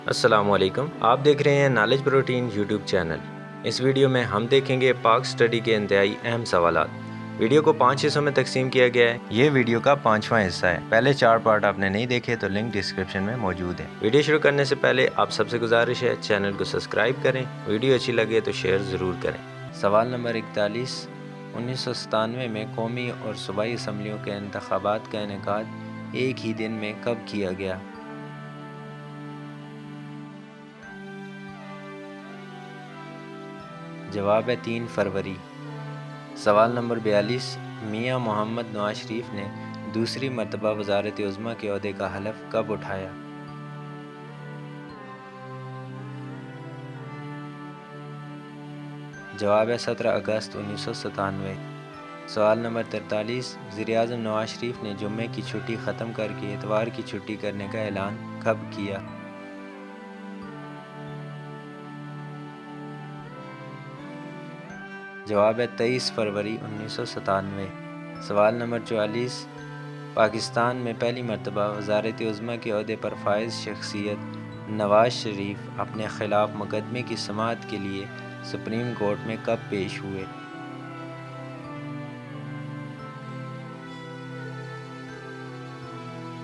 السلام علیکم، آپ دیکھ رہے ہیں نالج پروٹین یوٹیوب چینل۔ اس ویڈیو میں ہم دیکھیں گے پاک سٹڈی کے انتہائی اہم سوالات۔ ویڈیو کو 5 حصوں میں تقسیم کیا گیا ہے۔ یہ ویڈیو کا 5واں حصہ ہے۔ پہلے 4 پارٹ آپ نے نہیں دیکھے تو لنک ڈسکرپشن میں موجود ہے۔ ویڈیو شروع کرنے سے پہلے آپ سب سے گزارش ہے چینل کو سبسکرائب کریں، ویڈیو اچھی لگے تو شیئر ضرور کریں۔ سوال نمبر 41، 1997 میں قومی اور صوبائی اسمبلیوں کے انتخابات کا انعقاد ایک ہی دن میں کب کیا گیا؟ جواب ہے 3 فروری۔ سوال نمبر 42، میاں محمد نواز شریف نے دوسری مرتبہ وزارت عظمیٰ کے عہدے کا حلف کب اٹھایا؟ جواب ہے 17 اگست 1997۔ سوال نمبر 43، وزیراعظم نواز شریف نے جمعے کی چھٹی ختم کر کے اتوار کی چھٹی کرنے کا اعلان کب کیا؟ جواب ہے 23 فروری 1997۔ سوال نمبر 44، پاکستان میں پہلی مرتبہ وزارت عظمیٰ کے عہدے پر فائز شخصیت نواز شریف اپنے خلاف مقدمے کی سماعت کے لیے سپریم کورٹ میں کب پیش ہوئے؟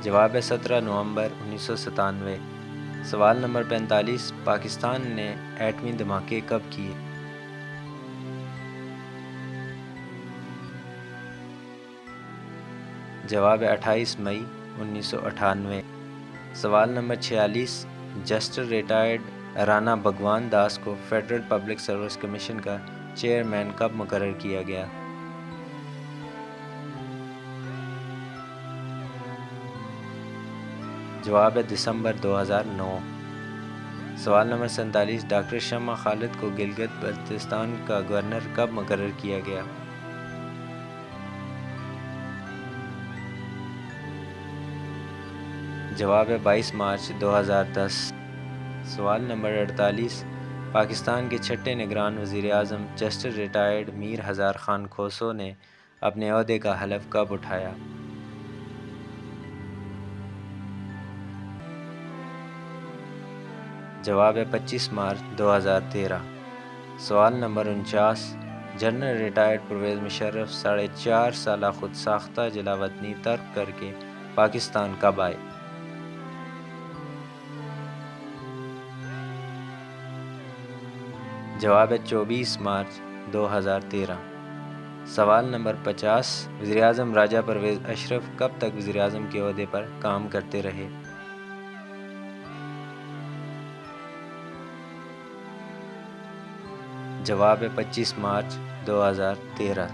جواب ہے 17 نومبر 1997۔ سوال نمبر 45، پاکستان نے ایٹمی دھماکے کب کیے؟ جواب ہے 28 مئی 1998۔ سوال نمبر 46، جسٹس ریٹائرڈ رانا بھگوان داس کو فیڈرل پبلک سروس کمیشن کا چیئرمین کب مقرر کیا گیا؟ جواب ہے دسمبر 2009۔ سوال نمبر 47، ڈاکٹر شمع خالد کو گلگت بلتستان کا گورنر کب مقرر کیا گیا؟ جواب ہے 22 مارچ 2010۔ سوال نمبر 48، پاکستان کے چھٹے نگران وزیر اعظم جسٹس ریٹائرڈ میر ہزار خان کھوسو نے اپنے عہدے کا حلف کب اٹھایا؟ جواب ہے 25 مارچ 2013۔ سوال نمبر 49، جنرل ریٹائرڈ پرویز مشرف 4.5 سالہ خود ساختہ جلا وطنی ترک کر کے پاکستان کب آئے؟ جواب ہے 24 مارچ 2013۔ سوال نمبر 50، وزیراعظم راجہ پرویز اشرف کب تک وزیراعظم کے عہدے پر کام کرتے رہے؟ جواب ہے 25 مارچ 2013۔